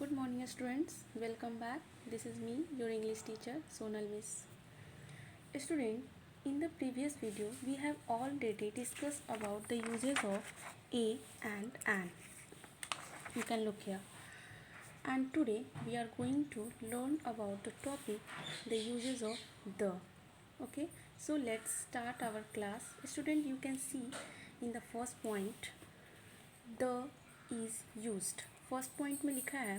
Good morning, students. Welcome back. This is me, your English teacher, Sonal Miss. Student, in the previous video, we have already discussed about the uses of a and an. You can look here. And today we are going to learn about the topic, the uses of the. Okay, so let's start our class. Student, you can see in the first point, the is used. First point में लिखा है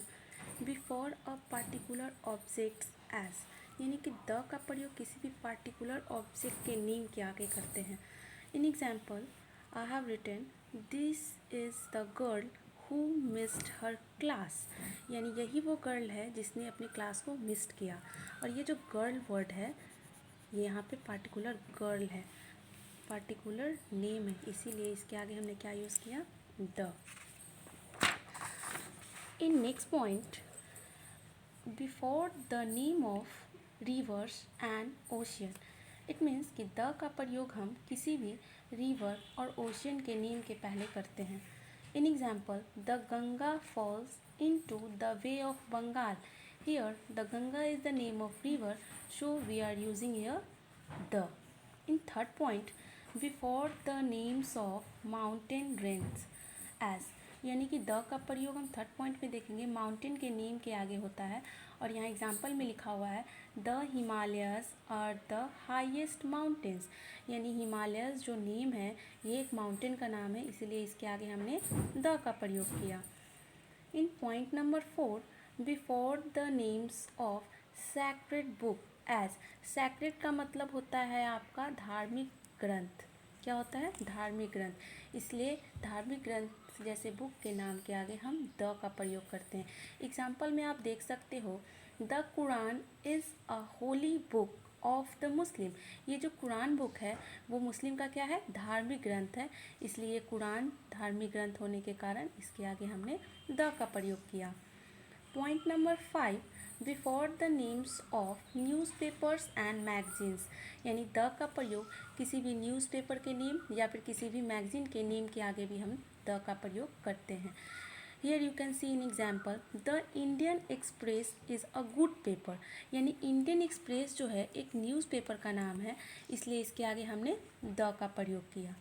before a particular object as, यानी कि the का प्रयोग किसी भी particular object के नेम के आगे करते हैं. In example I have written this is the girl who missed her class, यानी यही वो गर्ल है जिसने अपनी क्लास को मिस्ड किया. और ये जो गर्ल वर्ड है ये यहाँ पे पार्टिकुलर गर्ल है, पार्टिकुलर नेम है, इसीलिए इसके आगे हमने क्या यूज़ किया, the. In next point, before the name of rivers and ocean, it means कि द का प्रयोग हम किसी भी रिवर और ओशियन के नेम के पहले करते हैं. In example the Ganga falls into the Bay of Bengal. Here the Ganga is the name of river, so we are using here the. In third point, before the names of mountain ranges as, यानी कि the का प्रयोग हम third point में देखेंगे mountain के name के आगे होता है. और यहाँ एग्जाम्पल में लिखा हुआ है the Himalayas are the highest mountains, यानी हिमालयस जो नेम है ये एक माउंटेन का नाम है, इसीलिए इसके आगे हमने द का प्रयोग किया. In point number 4, before the names of sacred book as, sacred का मतलब होता है आपका धार्मिक ग्रंथ. क्या होता है, धार्मिक ग्रंथ, इसलिए धार्मिक ग्रंथ जैसे बुक के नाम के आगे हम द का प्रयोग करते हैं. एग्जाम्पल में आप देख सकते हो the Quran is a Holi book of the Muslim, ये जो कुरान बुक है वो मुस्लिम का क्या है, धार्मिक ग्रंथ है, इसलिए कुरान धार्मिक ग्रंथ होने के कारण इसके आगे हमने द का प्रयोग किया. Point number 5, before the names of newspapers and magazines, यानी द का प्रयोग किसी भी न्यूज़पेपर के नेम या फिर किसी भी मैगजीन के नेम के आगे भी हम द का प्रयोग करते हैं. Here you can C in example the Indian express is a good paper, यानी इंडियन एक्सप्रेस जो है एक न्यूज़पेपर का नाम है, इसलिए इसके आगे हमने द का प्रयोग किया.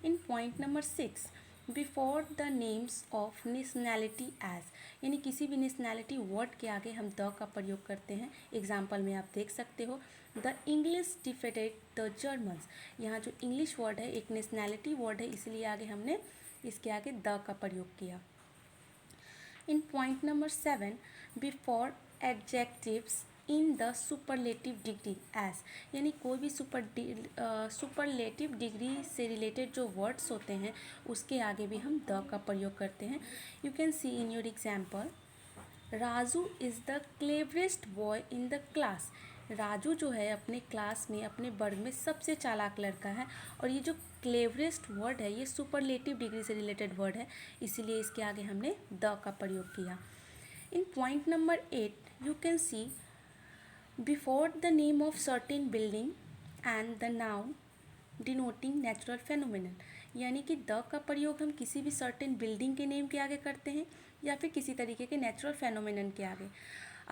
In point number 6, before the names of nationality as, यानी किसी भी नेशनैलिटी वर्ड के आगे हम द का प्रयोग करते हैं. एग्जाम्पल में आप देख सकते हो the English defeated the Germans, यहाँ जो इंग्लिश वर्ड है एक नेशनैलिटी वर्ड है, इसलिए आगे हमने इसके आगे द का प्रयोग किया. In point number 7, before adjectives in the superlative degree as, यानी कोई भी सुपरलेटिव डिग्री से रिलेटेड जो वर्ड्स होते हैं उसके आगे भी हम द का प्रयोग करते हैं. You can C in your example Raju is the cleverest boy in the class, Raju जो है अपने क्लास में अपने वर्ग में सबसे चालाक लड़का है. और ये जो क्लेवरेस्ट वर्ड है ये सुपरलेटिव डिग्री से रिलेटेड वर्ड है, इसीलिए इसके आगे हमने द का प्रयोग किया. In point number 8, you can see before the name of certain building and the noun denoting natural phenomenon, यानी कि द का प्रयोग हम किसी भी सर्टेन बिल्डिंग के नेम के आगे करते हैं या फिर किसी तरीके के नेचुरल फेनोमेनन के आगे.